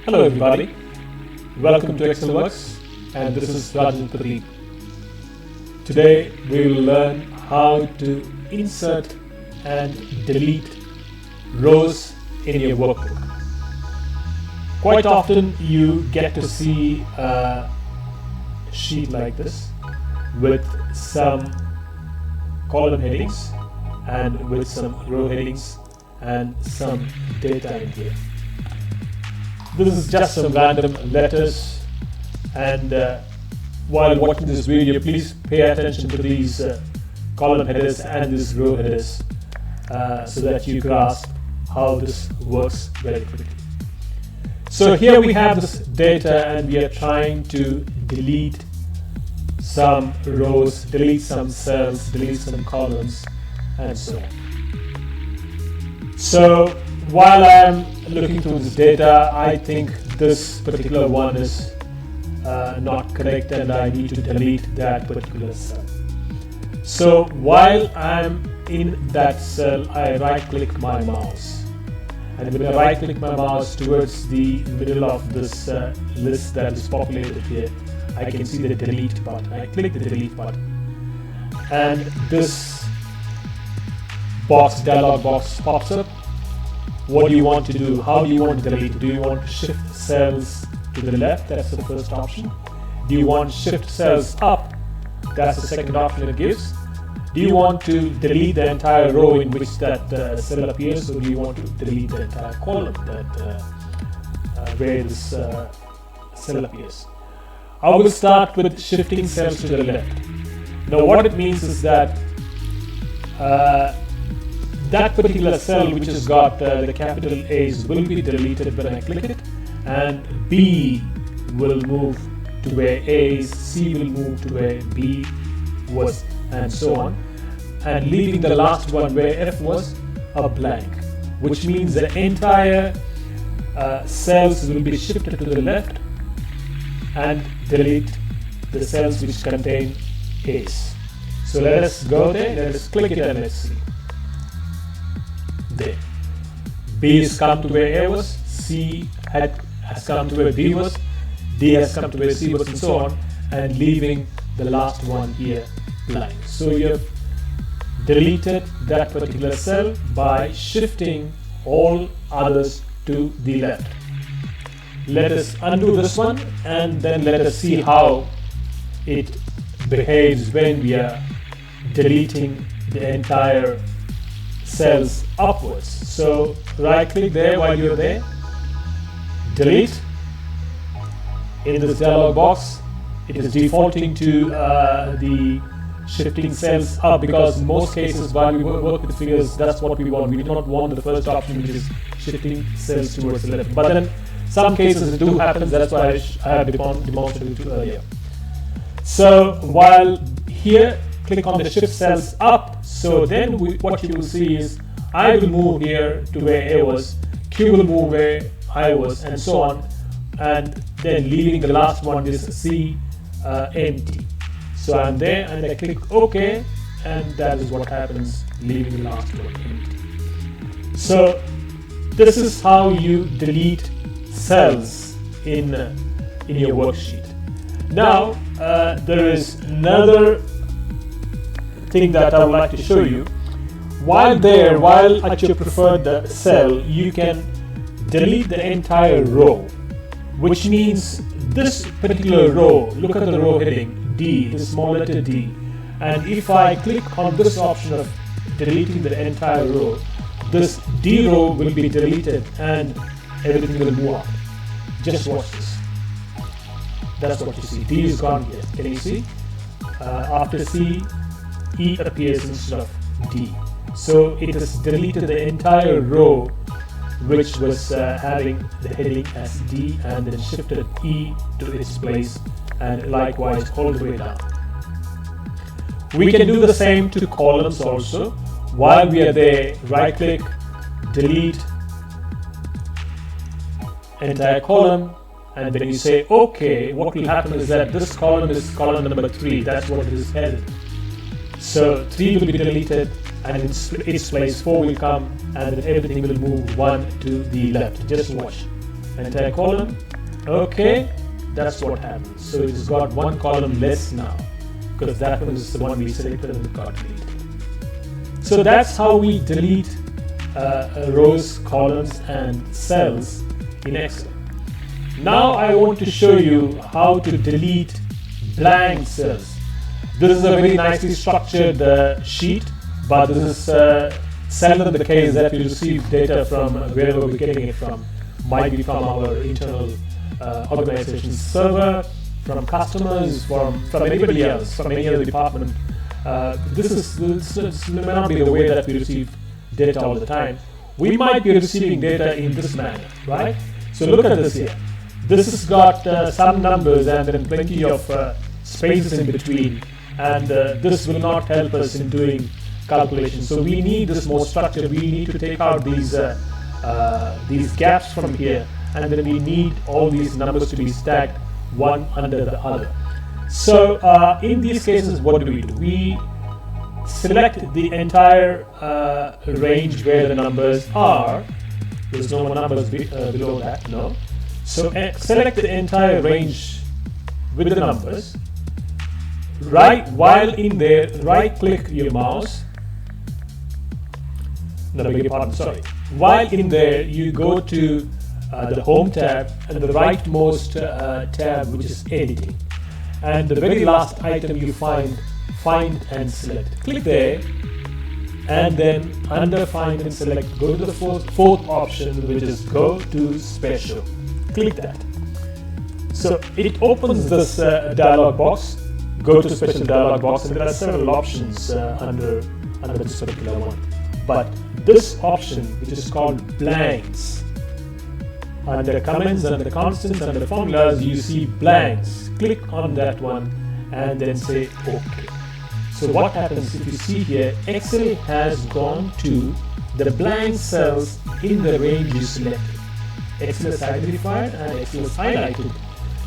Hello everybody, welcome to Excel Works, and this is Rajan Pradeep. Today we will learn how to insert and delete rows in your workbook. Quite often you get to see a sheet like this with some column headings and with some row headings and some data in here. This is just some random letters, and while watching this video, please pay attention to these column headers and these row headers so that you grasp how this works very quickly. So here we have this data and we are trying to delete some rows, delete some cells, delete some columns, and so on. So while I'm looking through this data, I think this particular one is not correct and I need to delete that particular cell. So while I'm in that cell, I right click my mouse, and when I right click my mouse towards the middle of this list that is populated here, I can see the delete button. I click the delete button and this dialog box pops up. What do you want to do? How do you want to delete? Do you want to shift cells to the left? That's the first option. Do you want to shift cells up? That's the second option it gives. Do you want to delete the entire row in which that cell appears, or do you want to delete the entire column where this cell appears? I will start with shifting cells to the left. Now what it means is that that particular cell which has got the capital A's will be deleted when I click it, and B will move to where A's, C will move to where B was, and so on, and leaving the last one where F was a blank, which means the entire cells will be shifted to the left and delete the cells which contain A's. So let us go there, let us click it and let's see. There. B has come to where A was, C has come to where B was, D has come to where C was, and so on, and leaving the last one here blank. So you have deleted that particular cell by shifting all others to the left. Let us undo this one and then let us see how it behaves when we are deleting the entire cells upwards. So right click there while you're there, delete. In this dialog box it is defaulting to the shifting cells up, because in most cases while we work with figures, that's what we want. We do not want the first option, which is shifting cells towards the left, but then some cases it do happen. That's why I have demonstrated earlier. So while here, click on the shift cells up. So then what you will see is I will move here to where A was, Q will move where I was, and so on, and then leaving the last one is C empty. So I'm there and I click OK, and that is what happens, leaving the last one empty. So this is how you delete cells in your worksheet. Now there is another thing that I would like to show you. While at your preferred cell, you can delete the entire row, which means this particular row, look at the row heading D, the small letter D, and if I click on this option of deleting the entire row, this D row will be deleted and everything will move out. Just watch this. That's what you see. D is gone here. Can you see? After C, E appears instead of D. So it has deleted the entire row which was having the heading as D, and then shifted E to its place, and likewise all the way down. We can do the same to columns also. While we are there, right click, delete entire column, and then you say OK. What will happen is that this column is column number 3. That's what it is headed. So 3 will be deleted, and in its place 4 will come, and then everything will move 1 to the left. Just watch entire column. Okay, that's what happens. So it's got one column less now because that one is the one we selected and it got deleted. So that's how we delete rows, columns, and cells in Excel. Now I want to show you how to delete blank cells. This is a very nicely structured sheet, but this is seldom the case that we receive data from wherever we're getting it from. Might be from our internal organization server, from customers, from anybody else, from any other department. This may not be the way that we receive data all the time. We might be receiving data in this manner, right? So look at this here. This has got some numbers and then plenty of spaces in between, and this will not help us in doing calculations. So we need this more structure. We need to take out these gaps from here, and then we need all these numbers to be stacked one under the other. So in these cases, what do? We select the entire range where the numbers are. There's no more numbers below that, no. So select the entire range with the numbers. While in there, right-click your mouse. No, beg your pardon, sorry. While in there, you go to the Home tab and the rightmost tab, which is Editing. And the very last item you find and select. Click there, and then under Find and Select, go to the fourth option, which is Go to Special. Click that. So it opens this dialog box. Go to Special dialog box, and there are several options under this particular one. But this option, which is called blanks, under comments, under constants, under formulas, you see blanks. Click on that one and then say OK. So what happens, if you see here, Excel has gone to the blank cells in the range you selected. Excel has identified and Excel has highlighted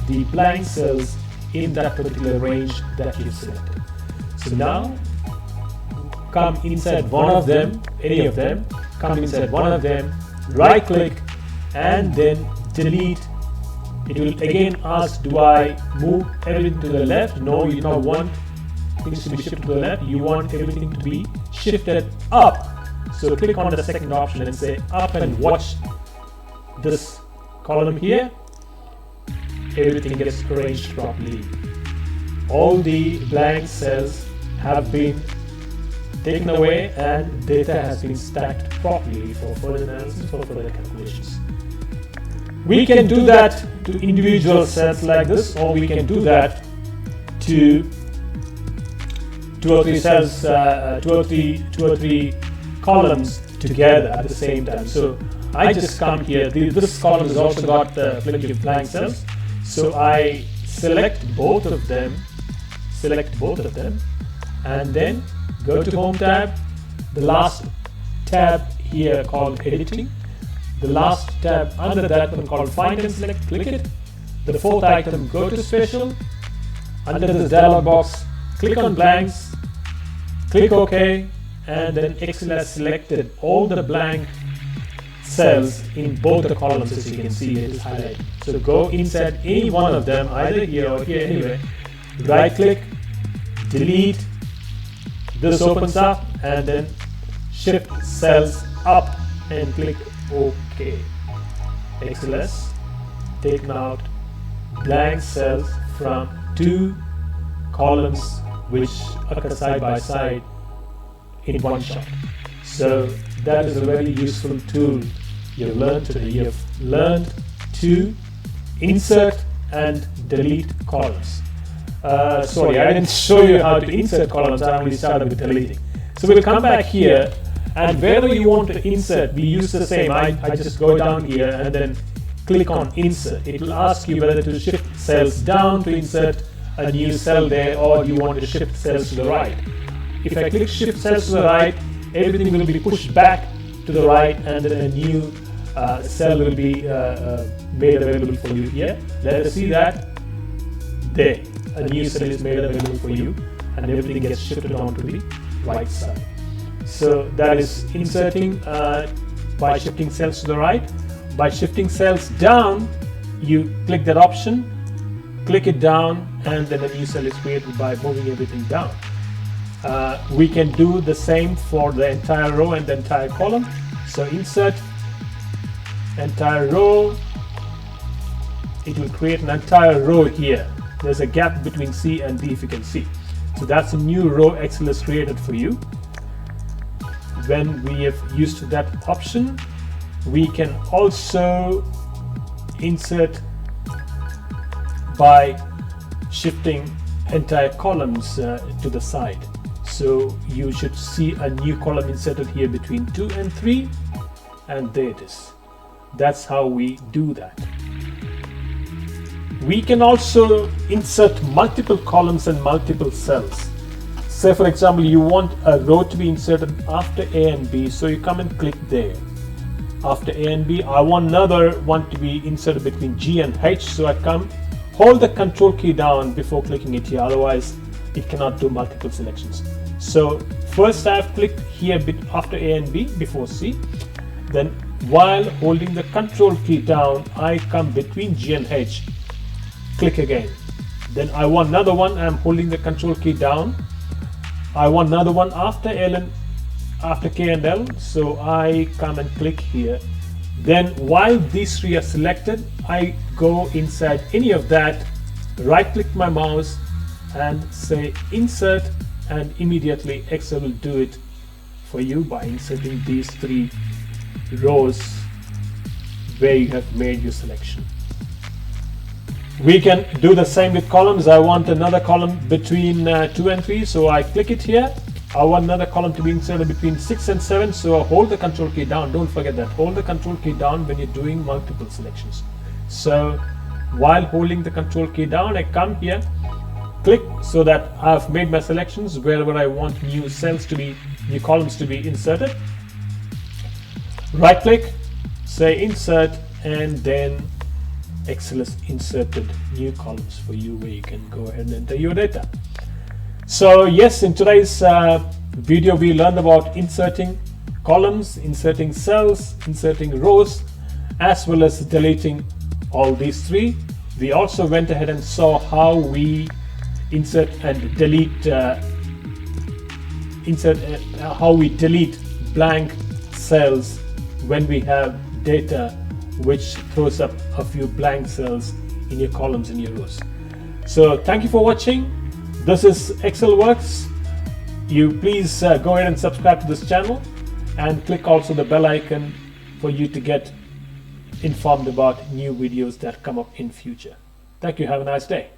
the blank cells in that particular range that you've selected. So now, come inside one of them, any of them, come inside one of them, right click, and then delete. It will again ask, do I move everything to the left? No, you don't want things to be shifted to the left. You want everything to be shifted up. So click on the second option and say up, and watch this column here. Everything gets arranged properly. All the blank cells have been taken away and data has been stacked properly for further analysis, for further calculations. We can do that to individual cells like this, or we can do that to two or three cells, two or three columns together at the same time. So I just come here. This column has also got plenty of blank cells. So I select both of them, and then go to Home tab, the last tab here called Editing, the last tab under that one called Find and Select, click it. The fourth item, go to Special, under this dialog box, click on blanks, click OK, and then Excel has selected all the blank cells in both the columns. As you can see, it is highlighted. So go inside any one of them, either here or here, anyway, right click, delete. This opens up, and then shift cells up and click OK. Excel has taken out blank cells from two columns which occur side by side in one shot. So that is a very useful tool you've learned today. You've learned to insert and delete columns. Sorry, I didn't show you how to insert columns. I only started with deleting. So we'll come back here, and wherever you want to insert, we use the same. I just go down here and then click on Insert. It will ask you whether to shift cells down to insert a new cell there, or you want to shift cells to the right. If I click Shift Cells to the right, everything will be pushed back to the right, and then a new cell will be made available for you here. Let us see that. There, a new cell is made available for you, and everything gets shifted onto the right side. So that is inserting by shifting cells to the right. by shifting cells down, you click that option, click it down, and then a new cell is created by moving everything down. We can do the same for the entire row and the entire column. So insert entire row, it will create an entire row here. There's a gap between C and D, if you can see. So that's a new row Excel has created for you. When we have used that option, we can also insert by shifting entire columns to the side. So you should see a new column inserted here between 2 and 3, and there it is. That's how we do that. We can also insert multiple columns and multiple cells. Say for example, you want a row to be inserted after A and B, so you come and click there. After A and B, I want another one to be inserted between G and H, so I come, hold the control key down before clicking it here, otherwise it cannot do multiple selections. So first I have clicked here after A and B before C, then while holding the control key down, I come between G and H, click again. Then I want another one, I'm holding the control key down. I want another one after L and after K and L, so I come and click here. Then while these three are selected, I go inside any of that, right click my mouse and say insert, and immediately Excel will do it for you by inserting these 3 rows where you have made your selection. We can do the same with columns. I want another column between 2 and 3, so I click it here. I want another column to be inserted between 6 and 7, so I hold the control key down. Don't forget that, hold the control key down when you're doing multiple selections. So while holding the control key down, I come here, click, so that I've made my selections wherever I want new cells to be, new columns to be inserted. Right click, say insert, and then Excel has inserted new columns for you where you can go ahead and enter your data. So yes, in today's video we learned about inserting columns, inserting cells, inserting rows, as well as deleting all these 3. We also went ahead and saw how we insert and delete how we delete blank cells when we have data which throws up a few blank cells in your columns and your rows. So thank you for watching. This is Excel Works. You please go ahead and subscribe to this channel and click also the bell icon for you to get informed about new videos that come up in future. Thank you. Have a nice day.